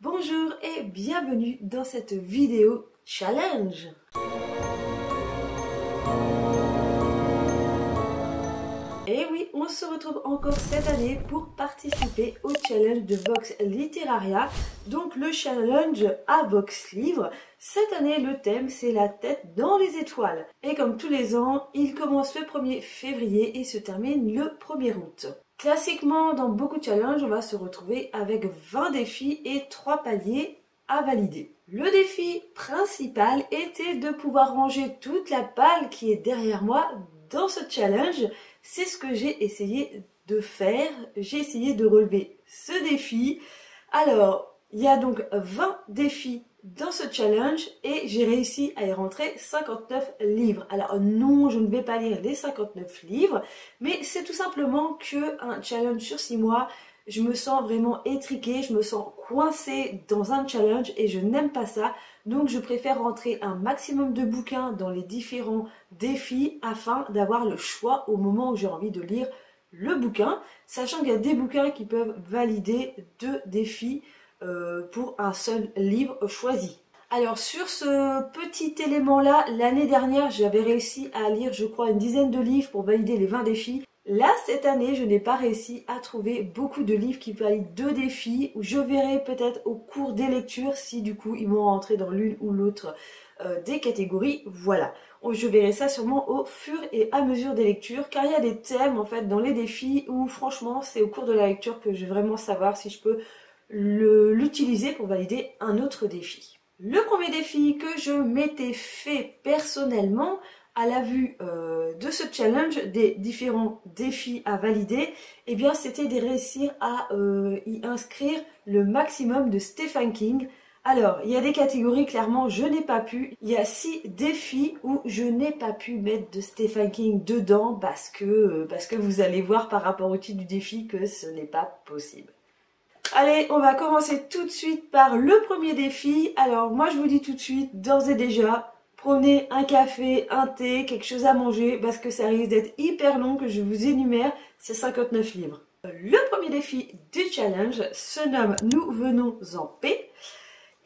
Bonjour et bienvenue dans cette vidéo challenge. Et oui, on se retrouve encore cette année pour participer au challenge de Vox Literaria, donc le challenge à Vox Livre. Cette année, le thème, c'est la tête dans les étoiles. Et comme tous les ans, il commence le 1er février et se termine le 1er août. Classiquement, dans beaucoup de challenges, on va se retrouver avec 20 défis et 3 paliers à valider. Le défi principal était de pouvoir ranger toute la palle qui est derrière moi dans ce challenge. C'est ce que j'ai essayé de faire. J'ai essayé de relever ce défi. Alors, il y a donc 20 défis dans ce challenge et j'ai réussi à y rentrer 59 livres. Alors non, je ne vais pas lire les 59 livres, mais c'est tout simplement qu'un challenge sur 6 mois. Je me sens vraiment étriquée, je me sens coincée dans un challenge et je n'aime pas ça. Donc je préfère rentrer un maximum de bouquins dans les différents défis afin d'avoir le choix au moment où j'ai envie de lire le bouquin, sachant qu'il y a des bouquins qui peuvent valider 2 défis pour un seul livre choisi. Alors sur ce petit élément là, l'année dernière j'avais réussi à lire je crois une dizaine de livres pour valider les 20 défis. Là cette année je n'ai pas réussi à trouver beaucoup de livres qui valident 2 défis, où je verrai peut-être au cours des lectures si du coup ils vont rentrer dans l'une ou l'autre des catégories. Voilà, je verrai ça sûrement au fur et à mesure des lectures, car il y a des thèmes en fait dans les défis où franchement c'est au cours de la lecture que je vais vraiment savoir si je peux l'utiliser pour valider un autre défi. Le premier défi que je m'étais fait personnellement à la vue de ce challenge, des différents défis à valider, eh bien c'était de réussir à y inscrire le maximum de Stephen King. Alors, il y a des catégories, clairement, je n'ai pas pu. Il y a 6 défis où je n'ai pas pu mettre de Stephen King dedans parce que vous allez voir par rapport au titre du défi que ce n'est pas possible. Allez, on va commencer tout de suite par le premier défi. Alors moi je vous dis tout de suite, d'ores et déjà, prenez un café, un thé, quelque chose à manger, parce que ça risque d'être hyper long que je vous énumère ces 59 livres. Le premier défi du challenge se nomme Nous venons en paix.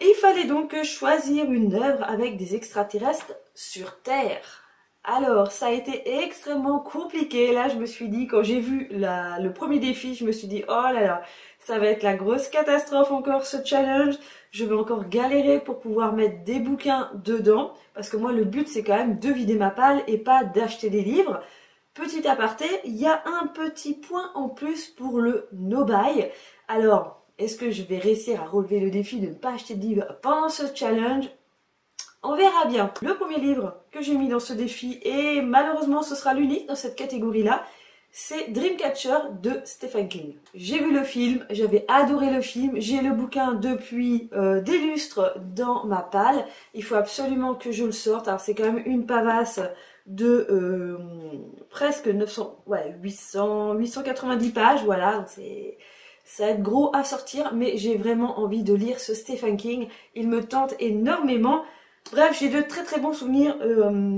Et il fallait donc choisir une œuvre avec des extraterrestres sur Terre. Alors, ça a été extrêmement compliqué. Là, je me suis dit, quand j'ai vu le premier défi, je me suis dit, oh là là, ça va être la grosse catastrophe encore ce challenge. Je vais encore galérer pour pouvoir mettre des bouquins dedans. Parce que moi, le but, c'est quand même de vider ma palle et pas d'acheter des livres. Petit aparté, il y a un petit point en plus pour le no-buy. Alors, est-ce que je vais réussir à relever le défi de ne pas acheter de livres pendant ce challenge ? On verra bien. Le premier livre que j'ai mis dans ce défi, et malheureusement ce sera l'unique dans cette catégorie-là, c'est Dreamcatcher de Stephen King. J'ai vu le film, j'avais adoré le film, j'ai le bouquin depuis des lustres dans ma palle. Il faut absolument que je le sorte. Alors c'est quand même une pavasse de presque 890 pages, voilà, ça va être gros à sortir, mais j'ai vraiment envie de lire ce Stephen King. Il me tente énormément. Bref, j'ai de très très bons souvenirs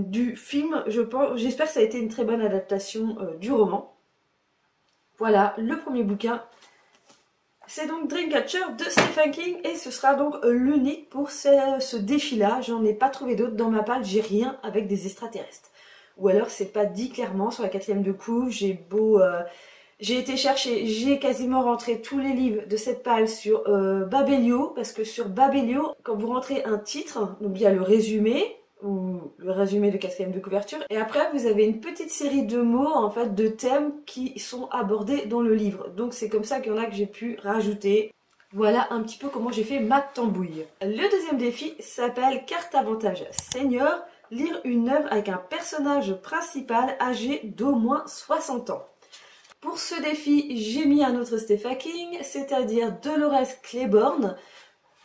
du film, j'espère que ça a été une très bonne adaptation du roman. Voilà, le premier bouquin, c'est donc Dreamcatcher de Stephen King et ce sera donc l'unique pour ce défi-là. J'en ai pas trouvé d'autres dans ma palle, j'ai rien avec des extraterrestres. Ou alors c'est pas dit clairement sur la 4e de couve, j'ai été chercher, j'ai quasiment rentré tous les livres de cette palle sur Babelio, parce que sur Babelio, quand vous rentrez un titre, donc il y a le résumé, ou le résumé de 4e de couverture, et après vous avez une petite série de mots, en fait, de thèmes qui sont abordés dans le livre. Donc c'est comme ça qu'il y en a que j'ai pu rajouter. Voilà un petit peu comment j'ai fait ma tambouille. Le deuxième défi s'appelle Carte Avantage Senior, lire une œuvre avec un personnage principal âgé d'au moins 60 ans. Pour ce défi, j'ai mis un autre Stephen King, c'est-à-dire Dolores Claiborne.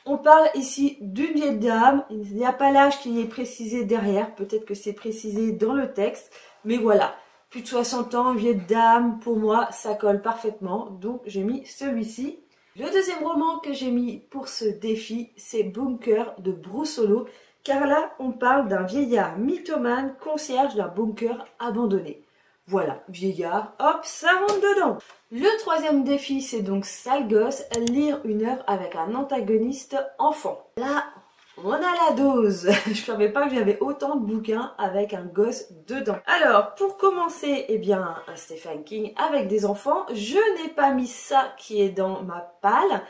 On parle ici d'une vieille dame, il n'y a pas l'âge qui est précisé derrière, peut-être que c'est précisé dans le texte, mais voilà, plus de 60 ans, vieille dame, pour moi, ça colle parfaitement, donc j'ai mis celui-ci. Le deuxième roman que j'ai mis pour ce défi, c'est Bunker de Bruce Holo, car là, on parle d'un vieillard mythomane, concierge d'un bunker abandonné. Voilà, vieillard, hop, ça rentre dedans. Le troisième défi, c'est donc sale gosse, lire une œuvre avec un antagoniste enfant. Là, on a la dose. Je savais pas que j'avais autant de bouquins avec un gosse dedans. Alors, pour commencer, eh bien, un Stephen King avec des enfants. Je n'ai pas mis ça qui est dans ma palle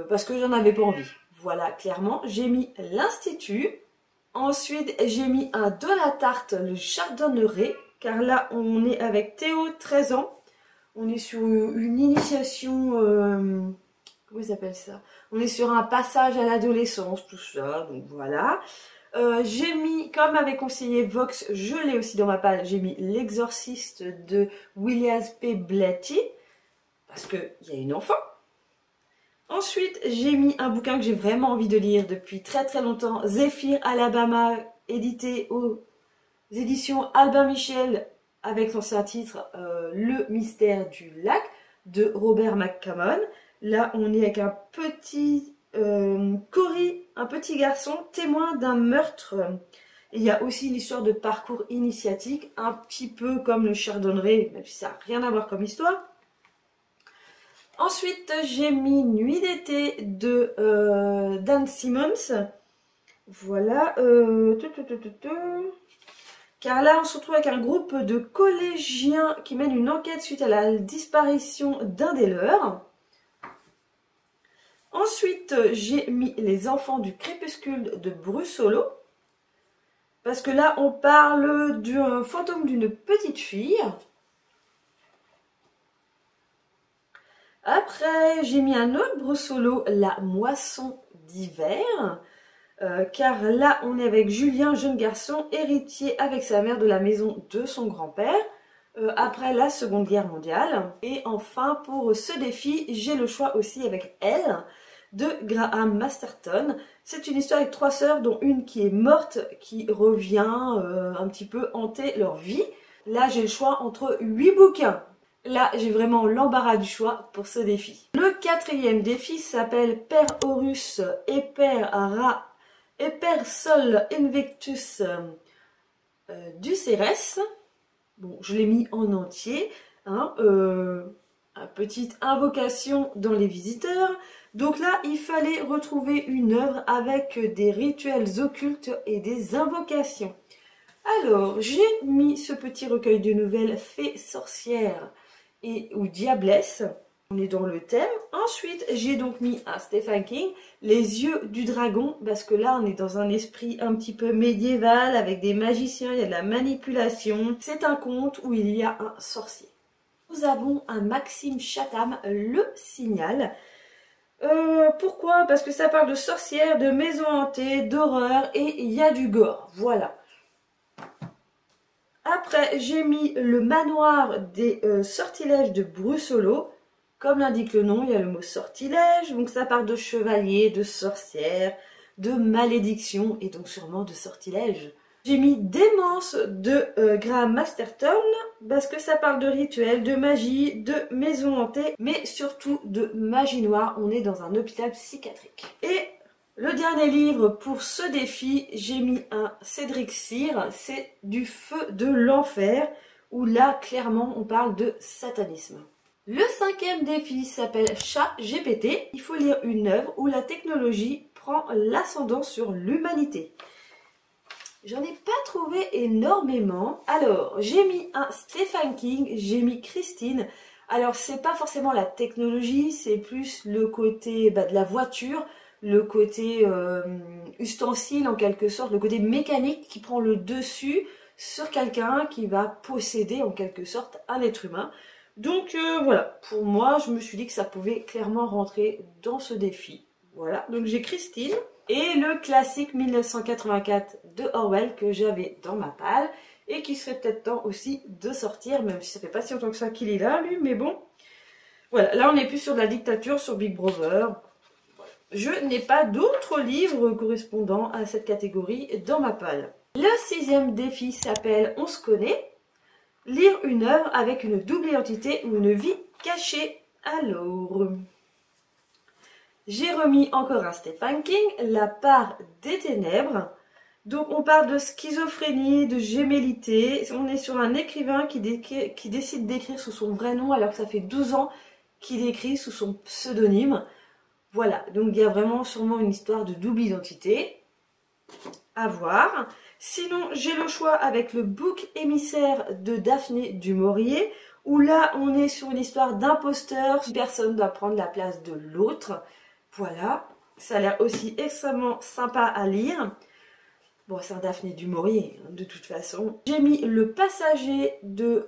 parce que j'en avais pas envie. Voilà, clairement, j'ai mis l'Institut. Ensuite, j'ai mis un Donatarte, le Chardonneret, car là, on est avec Théo, 13 ans. On est sur une initiation... comment il s'appelle ça? On est sur un passage à l'adolescence, tout ça, donc voilà. J'ai mis, comme avait conseillé Vox, je l'ai aussi dans ma palle, j'ai mis L'Exorciste de William P. Blatty, parce qu'il y a une enfant. Ensuite, j'ai mis un bouquin que j'ai vraiment envie de lire depuis très très longtemps, Zéphyr, Alabama, édité aux éditions Albin Michel, avec son titre Le mystère du lac, de Robert McCammon. Là, on est avec un petit Cory, un petit garçon témoin d'un meurtre. Et il y a aussi une histoire de parcours initiatique, un petit peu comme le Chardonneret, même si ça n'a rien à voir comme histoire. Ensuite, j'ai mis Nuit d'été de Dan Simmons. Voilà. Car là, on se retrouve avec un groupe de collégiens qui mènent une enquête suite à la disparition d'un des leurs. Ensuite, j'ai mis Les enfants du crépuscule de Brussolo. Parce que là, on parle du fantôme d'une petite fille. Après, j'ai mis un autre Brussolo, La moisson d'hiver. Car là, on est avec Julien, jeune garçon, héritier avec sa mère de la maison de son grand-père. Après la Seconde Guerre mondiale. Et enfin, pour ce défi, j'ai le choix aussi avec Elle, de Graham Masterton. C'est une histoire avec 3 sœurs, dont une qui est morte, qui revient un petit peu hanter leur vie. Là, j'ai le choix entre 8 bouquins. Là, j'ai vraiment l'embarras du choix pour ce défi. Le quatrième défi s'appelle Per Horus et Per Sol Invictus du Cérès. Bon, je l'ai mis en entier. Hein, une petite invocation dans les visiteurs. Donc là, il fallait retrouver une œuvre avec des rituels occultes et des invocations. Alors, j'ai mis ce petit recueil de nouvelles Fées sorcières ou Diablesse. On est dans le thème. Ensuite, j'ai donc mis un Stephen King, Les yeux du dragon, parce que là, on est dans un esprit un petit peu médiéval, avec des magiciens, il y a de la manipulation. C'est un conte où il y a un sorcier. Nous avons un Maxime Chatham, Le Signal. Pourquoi? Parce que ça parle de sorcières, de maisons hantées, d'horreur, et il y a du gore. Voilà. Après, j'ai mis Le manoir des sortilèges de Brussolo. Comme l'indique le nom, il y a le mot sortilège, donc ça parle de chevaliers, de sorcières, de malédictions et donc sûrement de sortilèges. J'ai mis Démence de Graham Masterton parce que ça parle de rituels, de magie, de maisons hantées, mais surtout de magie noire. On est dans un hôpital psychiatrique. Et le dernier livre pour ce défi, j'ai mis un Cédric Cyr, c'est Du feu de l'enfer, où là, clairement, on parle de satanisme. Le cinquième défi s'appelle ChatGPT. Il faut lire une œuvre où la technologie prend l'ascendant sur l'humanité. J'en ai pas trouvé énormément. Alors, j'ai mis un Stephen King, j'ai mis Christine. Alors, c'est pas forcément la technologie, c'est plus le côté de la voiture, le côté ustensile en quelque sorte, le côté mécanique qui prend le dessus sur quelqu'un qui va posséder en quelque sorte un être humain. Donc voilà, pour moi, je me suis dit que ça pouvait clairement rentrer dans ce défi. Voilà, donc j'ai Christine et le classique 1984 de Orwell que j'avais dans ma palle et qui serait peut-être temps aussi de sortir, même si ça fait pas si longtemps que ça qu'il est là, lui, mais bon. Voilà, là on est plus sur de la dictature, sur Big Brother. Je n'ai pas d'autres livres correspondant à cette catégorie dans ma palle. Le sixième défi s'appelle On se connaît. Lire une œuvre avec une double identité ou une vie cachée. Alors, j'ai remis encore un Stephen King, La part des ténèbres. Donc on parle de schizophrénie, de gémellité. On est sur un écrivain qui décide d'écrire sous son vrai nom alors que ça fait 12 ans qu'il écrit sous son pseudonyme. Voilà, donc il y a vraiment sûrement une histoire de double identité à voir. Sinon, j'ai le choix avec le bouc émissaire de Daphné du Maurier, où là, on est sur une histoire d'imposteur. Personne doit prendre la place de l'autre. Voilà, ça a l'air aussi extrêmement sympa à lire. Bon, c'est un Daphné du Maurier, hein, de toute façon. J'ai mis Le Passager de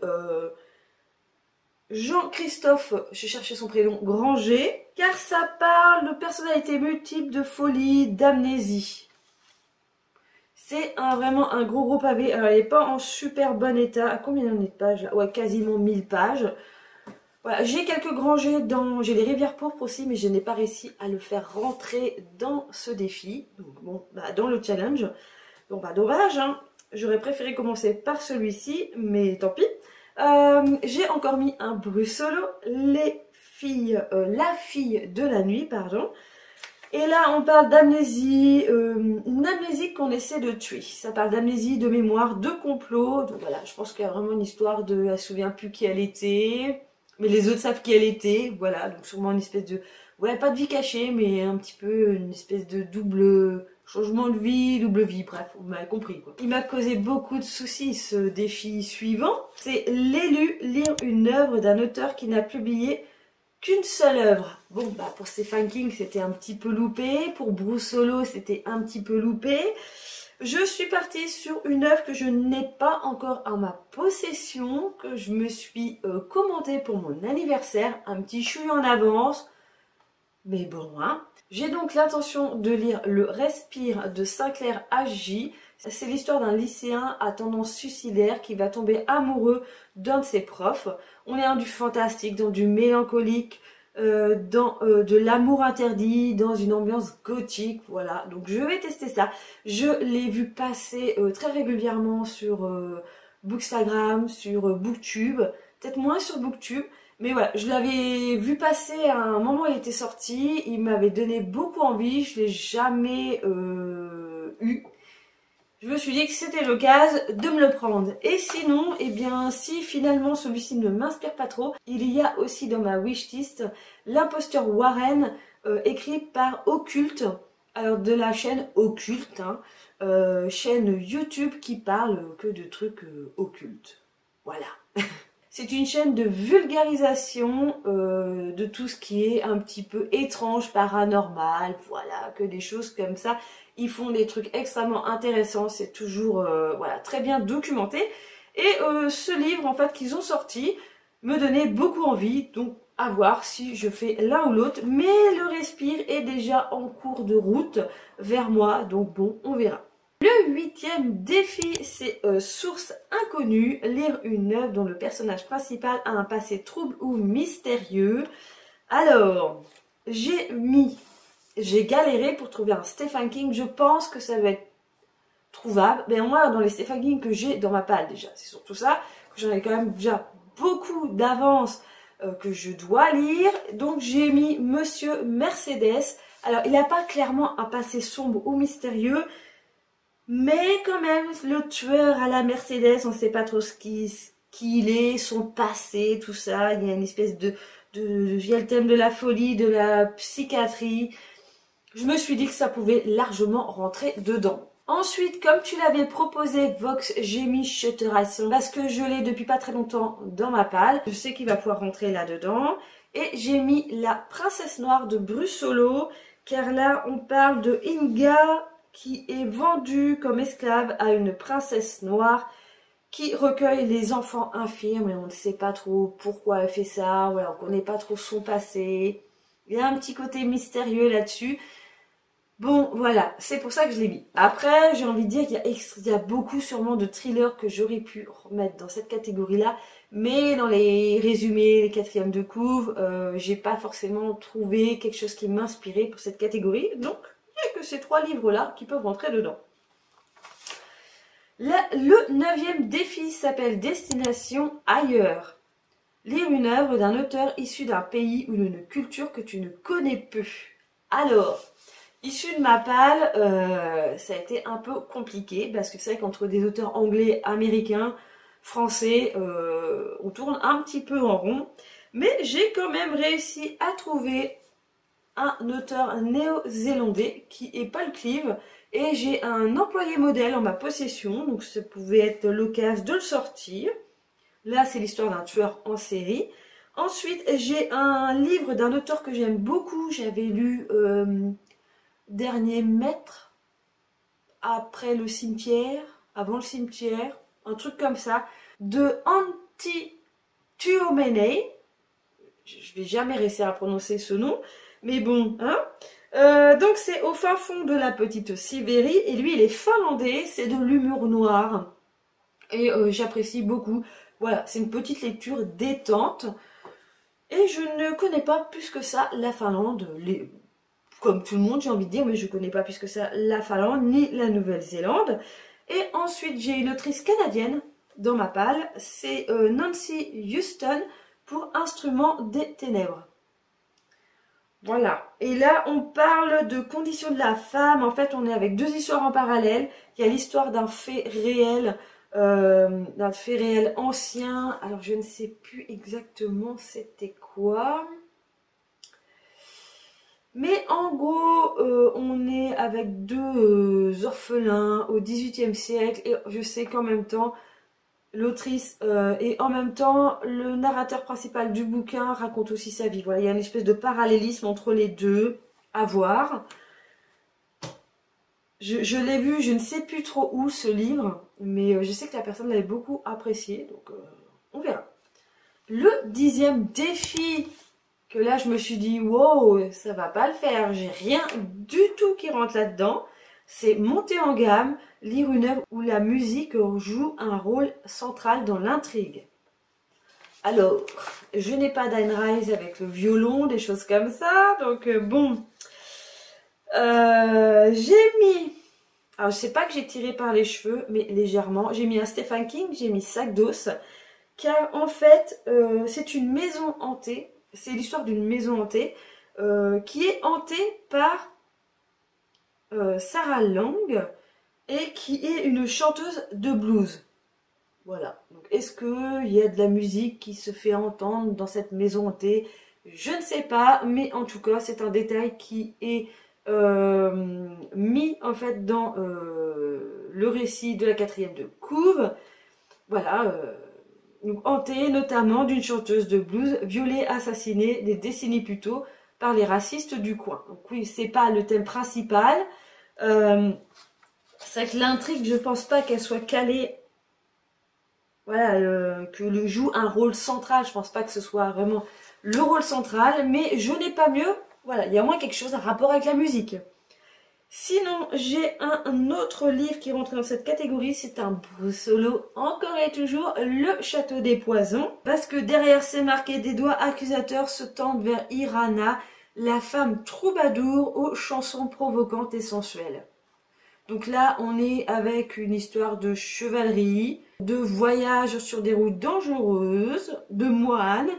Jean-Christophe, je cherchais son prénom, Granger, car ça parle de personnalités multiples, de folie, d'amnésie. C'est vraiment un gros pavé. Alors, il n'est pas en super bon état. À combien il en est de pages? Ouais, quasiment 1000 pages. Voilà, j'ai quelques Grangers dans... J'ai les Rivières pourpres aussi, mais je n'ai pas réussi à le faire rentrer dans ce défi. Donc, bon, bah, dans le challenge. Donc, bah, dommage, hein. J'aurais préféré commencer par celui-ci, mais tant pis. J'ai encore mis un Brussolo, La fille de la nuit, pardon. Et là, on parle d'amnésie, une amnésie qu'on essaie de tuer. Ça parle d'amnésie, de mémoire, de complot. Donc voilà, je pense qu'il y a vraiment une histoire de... Elle ne se souvient plus qui elle était, mais les autres savent qui elle était. Voilà, donc sûrement une espèce de... Ouais, pas de vie cachée, mais un petit peu une espèce de double... changement de vie, double vie, bref, vous m'avez compris quoi. Il m'a causé beaucoup de soucis ce défi suivant. C'est L'élu, lire une œuvre d'un auteur qui n'a publié qu'une seule œuvre. Bon, bah pour Stephen King, c'était un petit peu loupé. Pour Brussolo, c'était un petit peu loupé. Je suis partie sur une œuvre que je n'ai pas encore en ma possession, que je me suis commandée pour mon anniversaire. Un petit chouille en avance. Mais bon, hein. J'ai donc l'intention de lire Le Respire de Sinclair H.J. C'est l'histoire d'un lycéen à tendance suicidaire qui va tomber amoureux d'un de ses profs. On est dans du fantastique, dans du mélancolique, dans de l'amour interdit, dans une ambiance gothique, voilà. Donc je vais tester ça. Je l'ai vu passer très régulièrement sur Bookstagram, sur Booktube, peut-être moins sur Booktube. Mais voilà, je l'avais vu passer à un moment où il était sorti, il m'avait donné beaucoup envie, je ne l'ai jamais eu. Je me suis dit que c'était l'occasion de me le prendre. Et sinon, eh bien, si finalement celui-ci ne m'inspire pas trop, il y a aussi dans ma wishlist L'imposteur Warren, écrit par Occulte, alors de la chaîne Occulte, hein, chaîne YouTube qui parle que de trucs occultes. Voilà. C'est une chaîne de vulgarisation de tout ce qui est un petit peu étrange, paranormal, voilà, que des choses comme ça. Ils font des trucs extrêmement intéressants, c'est toujours voilà, très bien documenté. Et ce livre en fait qu'ils ont sorti me donnait beaucoup envie, donc à voir si je fais l'un ou l'autre. Mais Le Respire est déjà en cours de route vers moi, donc bon, on verra. Le 8e défi, c'est Source inconnue, lire une œuvre dont le personnage principal a un passé trouble ou mystérieux. Alors, j'ai galéré pour trouver un Stephen King, je pense que ça va être trouvable. Mais moi, dans les Stephen King que j'ai dans ma palle déjà, c'est surtout ça, que j'en ai quand même déjà beaucoup d'avance que je dois lire. Donc j'ai mis Monsieur Mercedes. Alors, il n'a pas clairement un passé sombre ou mystérieux, mais quand même, le tueur à la Mercedes, on ne sait pas trop qui il est, son passé, tout ça. Il y a une espèce il y a le thème de la folie, de la psychiatrie. Je me suis dit que ça pouvait largement rentrer dedans. Ensuite, comme tu l'avais proposé, Vox, j'ai mis Shutter Island parce que je l'ai depuis pas très longtemps dans ma palle. Je sais qu'il va pouvoir rentrer là-dedans. Et j'ai mis La Princesse Noire de Brussolo, car là, on parle de Inga qui est vendue comme esclave à une princesse noire qui recueille les enfants infirmes et on ne sait pas trop pourquoi elle fait ça, voilà, on ne connaît pas trop son passé. Il y a un petit côté mystérieux là-dessus. Bon, voilà, c'est pour ça que je l'ai mis. Après, j'ai envie de dire qu'il y a beaucoup sûrement de thrillers que j'aurais pu remettre dans cette catégorie-là, mais dans les résumés, les quatrièmes de couve, j'ai pas forcément trouvé quelque chose qui m'inspirait pour cette catégorie, donc il n'y a que ces 3 livres-là qui peuvent rentrer dedans. Le 9e défi s'appelle Destination ailleurs. Lire une œuvre d'un auteur issu d'un pays ou d'une culture que tu ne connais peu. Alors, Issu de ma palle, ça a été un peu compliqué parce que c'est vrai qu'entre des auteurs anglais, américains, français, on tourne un petit peu en rond. Mais j'ai quand même réussi à trouver un auteur néo-zélandais qui est Paul Cleave et j'ai un employé modèle en ma possession, donc ça pouvait être l'occasion de le sortir. Là, c'est l'histoire d'un tueur en série. Ensuite, j'ai un livre d'un auteur que j'aime beaucoup. J'avais lu Dernier maître, après le cimetière, avant le cimetière, un truc comme ça, de Antti Tuominen. Je vais jamais réussir à prononcer ce nom, mais bon, hein. Donc c'est au fin fond de la petite Sibérie, et lui il est finlandais, c'est de l'humour noir, et j'apprécie beaucoup. Voilà, c'est une petite lecture détente, et je ne connais pas plus que ça la Finlande, comme tout le monde j'ai envie de dire, mais je ne connais pas plus que ça la Finlande, ni la Nouvelle-Zélande. Et ensuite j'ai une autrice canadienne dans ma palle, c'est Nancy Houston, pour Instruments des ténèbres. Voilà. Et là, on parle de conditions de la femme. En fait, on est avec deux histoires en parallèle. Il y a l'histoire d'un fait réel ancien. Alors, je ne sais plus exactement c'était quoi. Mais en gros, on est avec deux orphelins au XVIIIe siècle. Et je sais qu'en même temps, l'autrice et en même temps le narrateur principal du bouquin raconte aussi sa vie. Voilà, il y a une espèce de parallélisme entre les deux à voir. Je l'ai vu, je ne sais plus trop où ce livre, mais je sais que la personne l'avait beaucoup apprécié, donc on verra. Le 10e défi, que là je me suis dit wow, ça va pas le faire, j'ai rien du tout qui rentre là-dedans. C'est monter en gamme, lire une œuvre où la musique joue un rôle central dans l'intrigue. Alors, je n'ai pas d'Anne Rice avec le violon, des choses comme ça, donc bon. J'ai mis, alors je sais pas que j'ai tiré par les cheveux, mais légèrement, j'ai mis un Stephen King, j'ai mis Sac d'os, car en fait, c'est une maison hantée, c'est l'histoire d'une maison hantée, qui est hantée par Sarah Lang, et qui est une chanteuse de blues. Voilà. Donc, est-ce qu'il y a de la musique qui se fait entendre dans cette maison hantée? Je ne sais pas, mais en tout cas, c'est un détail qui est mis en fait dans le récit de la 4e de couve. Voilà. Donc, hantée notamment d'une chanteuse de blues violée, assassinée des décennies plus tôt par les racistes du coin. Donc oui, c'est pas le thème principal. C'est vrai que l'intrigue, je pense pas qu'elle soit calée, voilà, que le joue un rôle central. Je pense pas que ce soit vraiment le rôle central, mais je n'ai pas mieux. Voilà, il y a au moins quelque chose à rapport avec la musique. Sinon, j'ai un autre livre qui rentre dans cette catégorie, c'est un Brussolo, encore et toujours, Le Château des Poisons, parce que derrière c'est marqué: des doigts accusateurs se tendent vers Irana, la femme troubadour aux chansons provocantes et sensuelles. Donc là, on est avec une histoire de chevalerie, de voyage sur des routes dangereuses, de moines.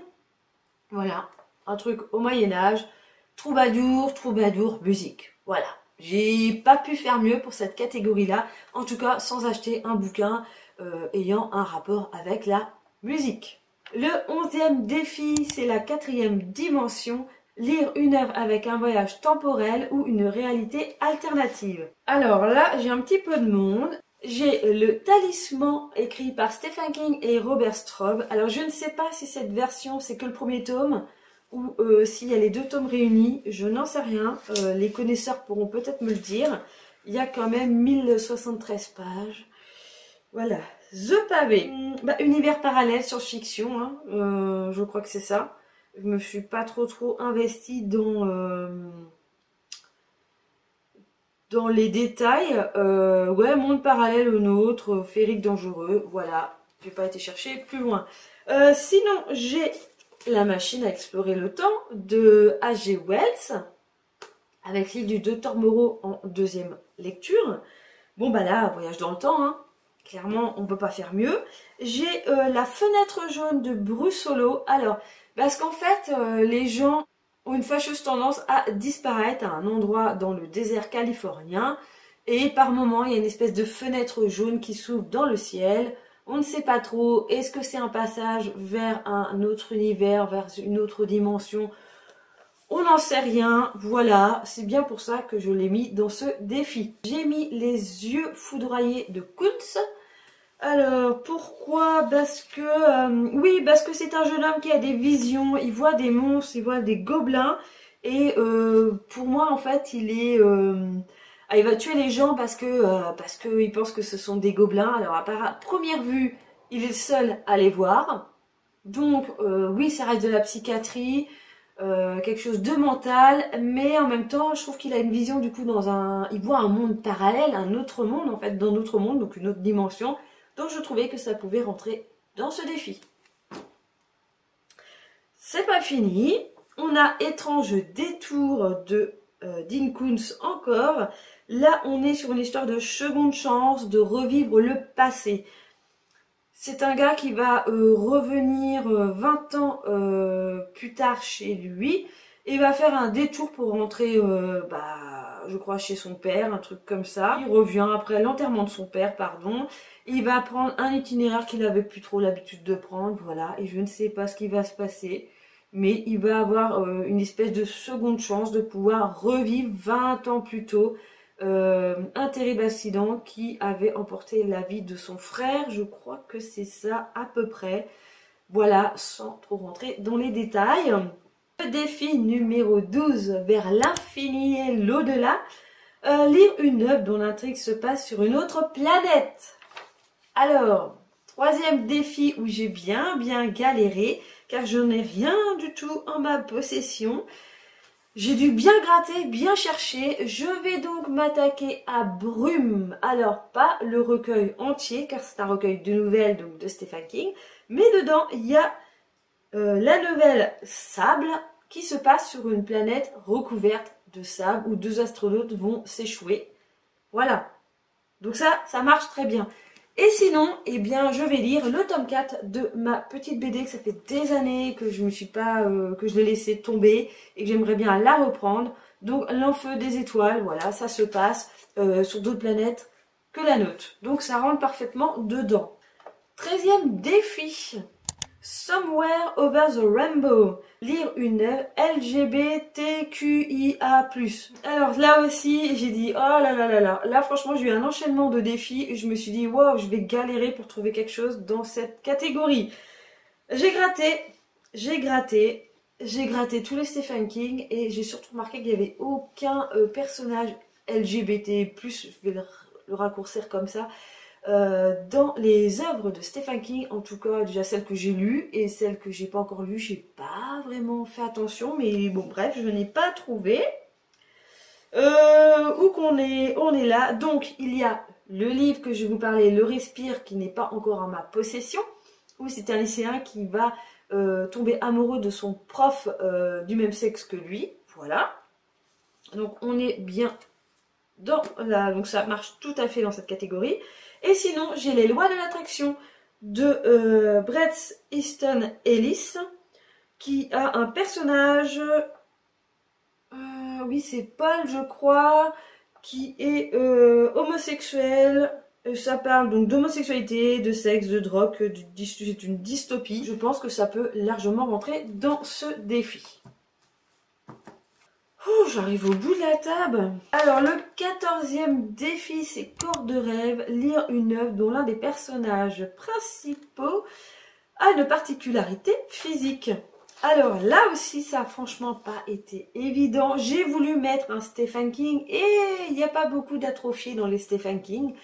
Voilà, un truc au Moyen-Âge. Troubadour, musique. Voilà. J'ai pas pu faire mieux pour cette catégorie-là. En tout cas, sans acheter un bouquin ayant un rapport avec la musique. Le 11e défi, c'est la 4e dimension. Lire une œuvre avec un voyage temporel ou une réalité alternative. Alors là, j'ai un petit peu de monde. J'ai Le Talisman, écrit par Stephen King et Robert Straub. Alors je ne sais pas si cette version, c'est que le premier tome, ou s'il y a les deux tomes réunis, je n'en sais rien. Les connaisseurs pourront peut-être me le dire. Il y a quand même 1073 pages. Voilà. The Pavé. Univers parallèle, science-fiction, hein. Je crois que c'est ça. Je me suis pas trop investie dans les détails. Ouais, monde parallèle au nôtre, féerique dangereux, voilà. J'ai pas été chercher plus loin. Sinon, j'ai La machine à explorer le temps de H.G. Wells, avec l'île du Docteur Moreau en 2e lecture. Bon bah là, voyage dans le temps, hein. Clairement, on peut pas faire mieux. J'ai La fenêtre jaune de Brussolo. Alors, parce qu'en fait, les gens ont une fâcheuse tendance à disparaître à un endroit dans le désert californien. Et par moments, il y a une espèce de fenêtre jaune qui s'ouvre dans le ciel. On ne sait pas trop, est-ce que c'est un passage vers un autre univers, vers une autre dimension? On n'en sait rien, voilà, c'est bien pour ça que je l'ai mis dans ce défi. J'ai mis les yeux foudroyés de Kunz. Alors, pourquoi? Parce que, oui, parce que c'est un jeune homme qui a des visions, il voit des monstres, il voit des gobelins. Et pour moi, en fait, il va tuer les gens parce que il pense que ce sont des gobelins. Alors, à première vue, il est le seul à les voir. Donc, oui, ça reste de la psychiatrie. Quelque chose de mental, mais en même temps, je trouve qu'il a une vision du coup il voit un monde parallèle, un autre monde en fait, dans notre monde, donc une autre dimension. Donc je trouvais que ça pouvait rentrer dans ce défi. C'est pas fini. On a Étrange détour de Dean Koontz encore. Là, on est sur une histoire de seconde chance, de revivre le passé. C'est un gars qui va revenir 20 ans plus tard chez lui et va faire un détour pour rentrer, je crois, chez son père, un truc comme ça. Il revient après l'enterrement de son père, pardon. Il va prendre un itinéraire qu'il avait plus trop l'habitude de prendre, voilà. Et je ne sais pas ce qui va se passer, mais il va avoir une espèce de seconde chance de pouvoir revivre 20 ans plus tôt. Un terrible accident qui avait emporté la vie de son frère, je crois que c'est ça à peu près. Voilà, sans trop rentrer dans les détails. Le défi numéro 12, vers l'infini et l'au-delà. Lire une œuvre dont l'intrigue se passe sur une autre planète. Alors, troisième défi où j'ai bien galéré, car je n'ai rien du tout en ma possession. J'ai dû bien gratter, bien chercher. Je vais donc m'attaquer à Brume. Alors, pas le recueil entier, car c'est un recueil de nouvelles donc de Stephen King. Mais dedans, il y a la nouvelle Sable, qui se passe sur une planète recouverte de sable, où 2 astronautes vont s'échouer. Voilà. Donc ça marche très bien. Et sinon, eh bien, je vais lire le tome 4 de ma petite BD, que ça fait des années que je me suis pas, que je l'ai laissé tomber et que j'aimerais bien la reprendre. Donc, l'Enfeu des étoiles, voilà, ça se passe sur d'autres planètes que la nôtre. Donc, ça rentre parfaitement dedans. 13e défi. Somewhere Over the Rainbow. Lire une œuvre LGBTQIA+. Alors là aussi, j'ai dit, oh là là là là. Là, franchement, j'ai eu un enchaînement de défis et je me suis dit, wow, je vais galérer pour trouver quelque chose dans cette catégorie. J'ai gratté tous les Stephen King et j'ai surtout remarqué qu'il n'y avait aucun personnage LGBT+, je vais le raccourcir comme ça, dans les œuvres de Stephen King, en tout cas déjà celles que j'ai lues et celles que j'ai pas encore lues, j'ai pas vraiment fait attention, mais bon bref, je n'ai pas trouvé. Où qu'on est, on est là. Donc il y a le livre que je vais vous parler, Le Respire, qui n'est pas encore en ma possession, où c'est un lycéen qui va tomber amoureux de son prof du même sexe que lui, voilà. Donc on est bien dans la... donc ça marche tout à fait dans cette catégorie. Et sinon, j'ai Les Lois de l'attraction de Bret Easton Ellis, qui a un personnage, oui c'est Paul je crois, qui est homosexuel. Ça parle donc d'homosexualité, de sexe, de drogue, c'est une dystopie. Je pense que ça peut largement rentrer dans ce défi. J'arrive au bout de la table. Alors, le 14e défi, c'est Corps de rêve, lire une œuvre dont l'un des personnages principaux a une particularité physique. Alors, là aussi, ça n'a franchement pas été évident. J'ai voulu mettre un Stephen King et il n'y a pas beaucoup d'atrophiés dans les Stephen King.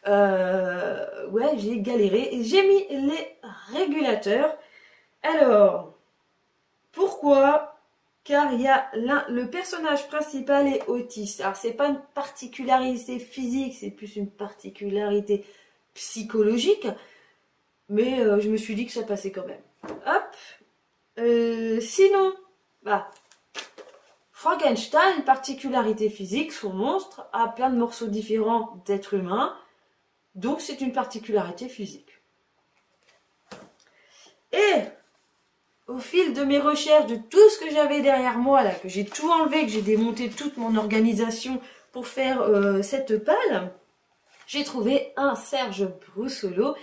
Ouais, j'ai galéré et j'ai mis les régulateurs. Alors, pourquoi ? Car il y a le personnage principal est autiste. Alors c'est pas une particularité physique, c'est plus une particularité psychologique. Mais je me suis dit que ça passait quand même. Hop. Sinon, Frankenstein, une particularité physique, son monstre a plein de morceaux différents d'êtres humains. Donc c'est une particularité physique. Et Au fil de mes recherches, de tout ce que j'avais derrière moi, là, que j'ai tout enlevé, que j'ai démonté toute mon organisation pour faire cette palle, j'ai trouvé un Serge Brussolo,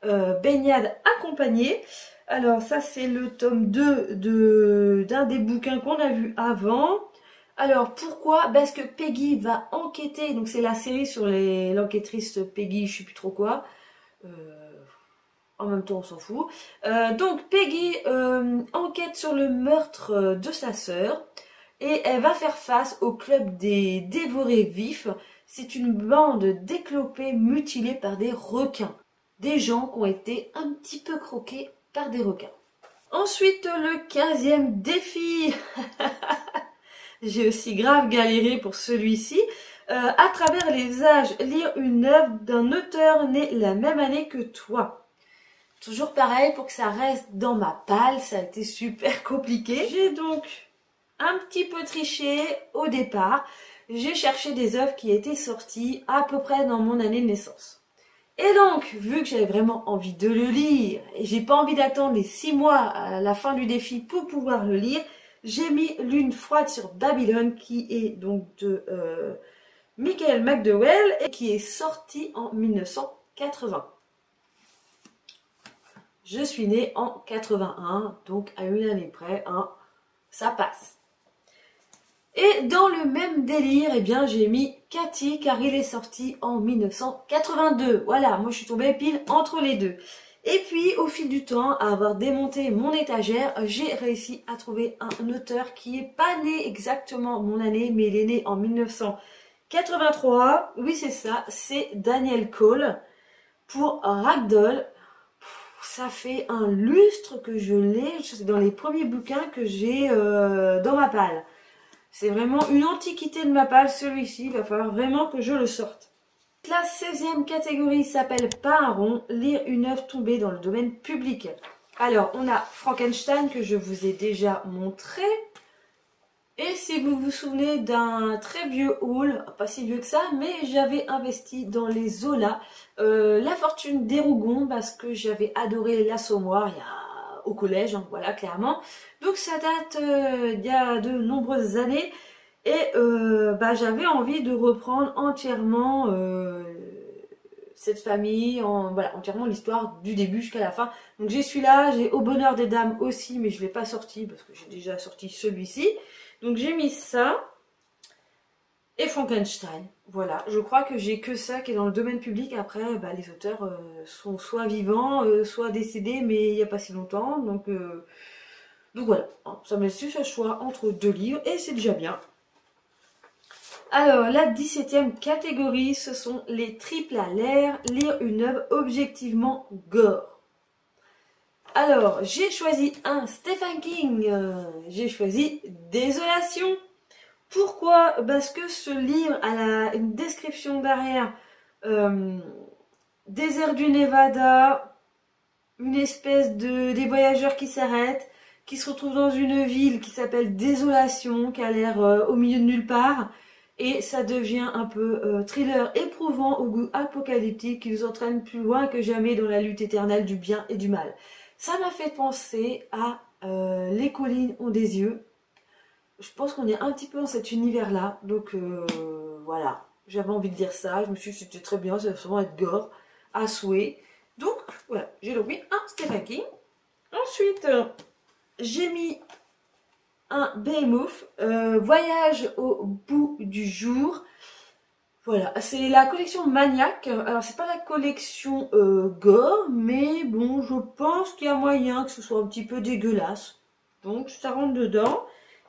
Baignade accompagnée. Alors ça c'est le tome 2 d'un des bouquins qu'on a vu avant. Alors pourquoi? Parce que Peggy va enquêter, donc c'est la série sur l'enquêtrice Peggy, je sais plus trop quoi. En même temps on s'en fout. Donc Peggy enquête sur le meurtre de sa sœur et elle va faire face au club des dévorés vifs. C'est une bande d'éclopés mutilés par des requins. Des gens qui ont été un petit peu croqués par des requins. Ensuite le 15e défi. J'ai aussi grave galéré pour celui-ci. À travers les âges, lire une œuvre d'un auteur né la même année que toi. Toujours pareil, pour que ça reste dans ma palle, ça a été super compliqué. J'ai donc un petit peu triché au départ. J'ai cherché des œuvres qui étaient sorties à peu près dans mon année de naissance. Et donc, vu que j'avais vraiment envie de le lire, et j'ai pas envie d'attendre les 6 mois à la fin du défi pour pouvoir le lire, j'ai mis Lune froide sur Babylone, qui est donc de Michael McDowell, et qui est sorti en 1980. Je suis née en 81, donc à une année près, hein, ça passe. Et dans le même délire, eh bien, j'ai mis Cathy, car il est sorti en 1982. Voilà, moi je suis tombée pile entre les deux. Et puis, au fil du temps, à avoir démonté mon étagère, j'ai réussi à trouver un auteur qui n'est pas né exactement mon année, mais il est né en 1983. Oui, c'est ça, c'est Daniel Cole pour Ragdoll. Ça fait un lustre que je l'ai, c'est dans les premiers bouquins que j'ai dans ma palle. C'est vraiment une antiquité de ma palle, celui-ci, il va falloir vraiment que je le sorte. La 16e catégorie s'appelle Pas un rond, lire une œuvre tombée dans le domaine public. Alors, on a Frankenstein que je vous ai déjà montré. Et si vous vous souvenez d'un très vieux haul, pas si vieux que ça, mais j'avais investi dans les Zola, La Fortune des Rougons, parce que j'avais adoré l'Assommoir au collège, hein, voilà, clairement. Donc ça date il y a de nombreuses années, et j'avais envie de reprendre entièrement cette famille, voilà, entièrement l'histoire du début jusqu'à la fin. Donc j'ai celui-là, j'ai Au bonheur des dames aussi, mais je ne l'ai pas sorti, parce que j'ai déjà sorti celui-ci. Donc j'ai mis ça et Frankenstein. Voilà, je crois que j'ai que ça qui est dans le domaine public. Après, les auteurs sont soit vivants, soit décédés, mais il n'y a pas si longtemps. Donc voilà, ça me laisse juste le choix entre 2 livres et c'est déjà bien. Alors, la 17e catégorie, ce sont les triples à l'air, lire une œuvre objectivement gore. Alors, j'ai choisi un Stephen King, j'ai choisi Désolation. Pourquoi? Parce que ce livre a une description derrière, désert du Nevada, une espèce des voyageurs qui s'arrêtent, qui se retrouvent dans une ville qui s'appelle Désolation, qui a l'air au milieu de nulle part, et ça devient un peu thriller éprouvant au goût apocalyptique qui nous entraîne plus loin que jamais dans la lutte éternelle du bien et du mal. Ça m'a fait penser à Les collines ont des yeux. Je pense qu'on est un petit peu dans cet univers-là. Donc voilà, j'avais envie de dire ça. Je me suis dit c'était très bien, ça va sûrement être gore à souhait. Donc voilà, j'ai donc mis un Stephen King. Ensuite, j'ai mis un Behemoth, Voyage au bout du jour. Voilà, c'est la collection Maniac. Alors, c'est pas la collection gore, mais bon, je pense qu'il y a moyen que ce soit un petit peu dégueulasse. Donc, ça rentre dedans.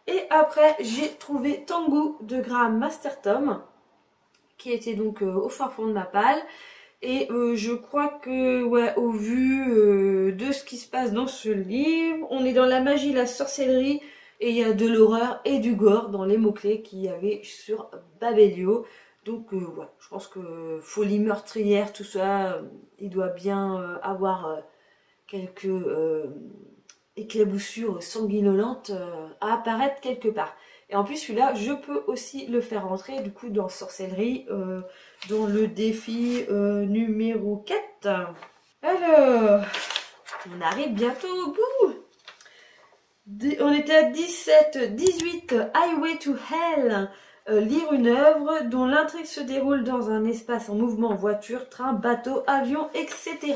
Et après, j'ai trouvé Tango de Graham Masterton, qui était donc au fin fond de ma palle. Et je crois que, ouais, au vu de ce qui se passe dans ce livre, on est dans la magie, la sorcellerie, et il y a de l'horreur et du gore dans les mots-clés qu'il y avait sur Babelio. Donc ouais, je pense que folie meurtrière, tout ça, il doit bien avoir quelques éclaboussures sanguinolentes à apparaître quelque part. Et en plus celui-là, je peux aussi le faire rentrer du coup dans sorcellerie, dans le défi numéro 4. Alors, on arrive bientôt au bout. On était à 17, 18, Highway to Hell. Lire une œuvre dont l'intrigue se déroule dans un espace en mouvement, voiture, train, bateau, avion, etc.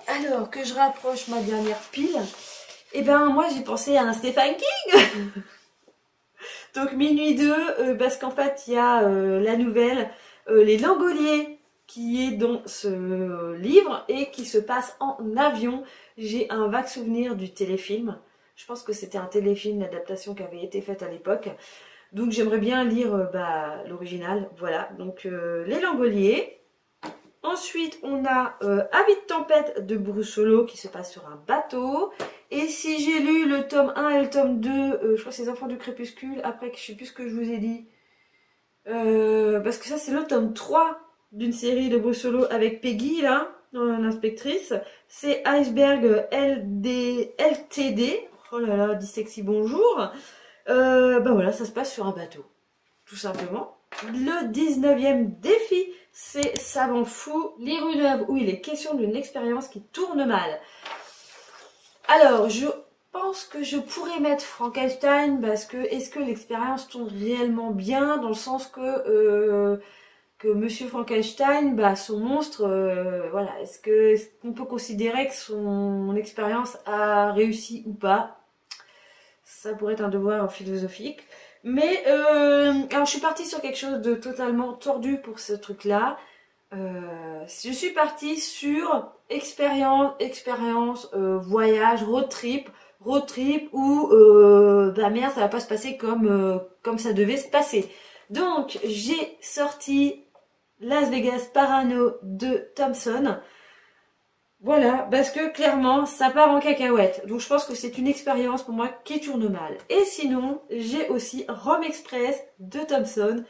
Alors que je rapproche ma dernière pile, et ben moi j'ai pensé à un Stephen King. Donc minuit 2, parce qu'en fait il y a la nouvelle Les Langoliers qui est dans ce livre et qui se passe en avion. J'ai un vague souvenir du téléfilm. Je pense que c'était un téléfilm, l'adaptation qui avait été faite à l'époque. Donc j'aimerais bien lire l'original. Voilà, donc Les Langoliers. Ensuite, on a Avis de tempête de Bruce Solo qui se passe sur un bateau. Et si j'ai lu le tome 1 et le tome 2, je crois que c'est Les Enfants du Crépuscule, après je sais plus ce que je vous ai dit. Parce que ça c'est le tome 3 d'une série de Bruce Solo avec Peggy là, l'inspectrice. C'est Iceberg LTD. Oh là là, dyslexie bonjour. Bah voilà, ça se passe sur un bateau. Tout simplement. Le 19e défi, c'est Savant Fou, lire une œuvre où il est question d'une expérience qui tourne mal. Alors, je pense que je pourrais mettre Frankenstein parce que est-ce que l'expérience tourne réellement bien dans le sens que Monsieur Frankenstein, bah, son monstre, voilà, est-ce qu'on peut considérer que son expérience a réussi ou pas? Ça pourrait être un devoir philosophique. Mais, alors je suis partie sur quelque chose de totalement tordu pour ce truc-là. Je suis partie sur expérience, voyage, road trip où, bah merde, ça va pas se passer comme ça devait se passer. Donc, j'ai sorti Las Vegas Parano de Thompson. Voilà, parce que clairement, ça part en cacahuète. Donc je pense que c'est une expérience pour moi qui tourne mal. Et sinon, j'ai aussi Rome Express de Thompson.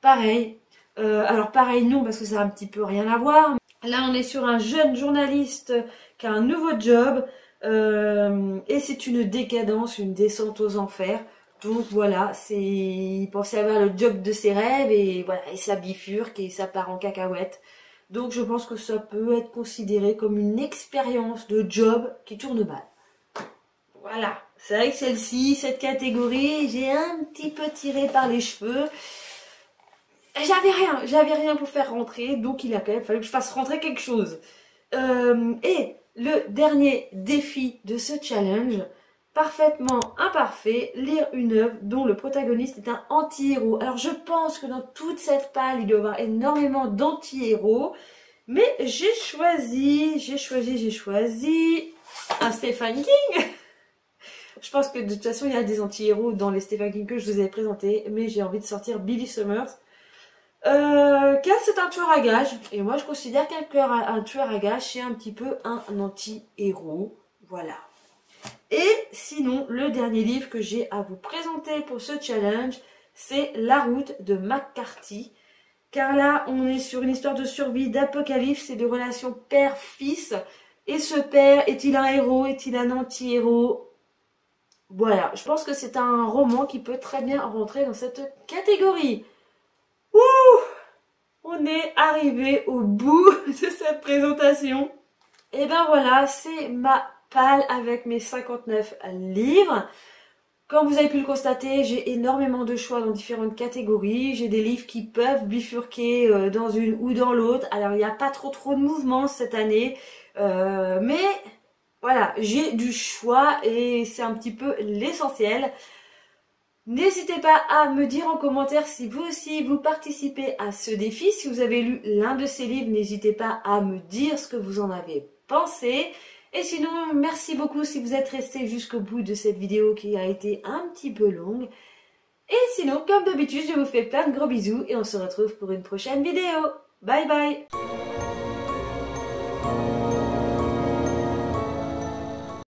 Pareil. Alors pareil non, parce que ça a un petit peu rien à voir. Là, on est sur un jeune journaliste qui a un nouveau job. Et c'est une décadence, une descente aux enfers. Donc voilà, il pensait avoir le job de ses rêves et voilà, et ça bifurque et ça part en cacahuète. Donc je pense que ça peut être considéré comme une expérience de job qui tourne mal. Voilà, c'est vrai que celle-ci, cette catégorie, j'ai un petit peu tiré par les cheveux. J'avais rien pour faire rentrer, donc il a quand même fallu que je fasse rentrer quelque chose. Et le dernier défi de ce challenge, parfaitement imparfait, lire une œuvre dont le protagoniste est un anti-héros. Alors je pense que dans toute cette palle, il doit y avoir énormément d'anti-héros. Mais j'ai choisi un Stephen King. Je pense que de toute façon, il y a des anti-héros dans les Stephen King que je vous ai présentés. Mais j'ai envie de sortir Billy Summers. Car c'est un tueur à gages. Et moi, je considère qu'un tueur à gages, c'est un petit peu un anti-héros. Voilà. Et sinon, le dernier livre que j'ai à vous présenter pour ce challenge, c'est La route de McCarthy. Car là, on est sur une histoire de survie, d'apocalypse et de relations père-fils. Et ce père, est-il un héros? Est-il un anti-héros? Voilà, je pense que c'est un roman qui peut très bien rentrer dans cette catégorie. Ouh! On est arrivé au bout de cette présentation. Et ben voilà, c'est ma palle avec mes 59 livres. Comme vous avez pu le constater, j'ai énormément de choix dans différentes catégories. J'ai des livres qui peuvent bifurquer dans une ou dans l'autre. Alors il n'y a pas trop de mouvement cette année. Mais voilà, j'ai du choix et c'est un petit peu l'essentiel. N'hésitez pas à me dire en commentaire si vous aussi vous participez à ce défi. Si vous avez lu l'un de ces livres, n'hésitez pas à me dire ce que vous en avez pensé. Et sinon, merci beaucoup si vous êtes resté jusqu'au bout de cette vidéo qui a été un petit peu longue. Et sinon, comme d'habitude, je vous fais plein de gros bisous et on se retrouve pour une prochaine vidéo. Bye bye!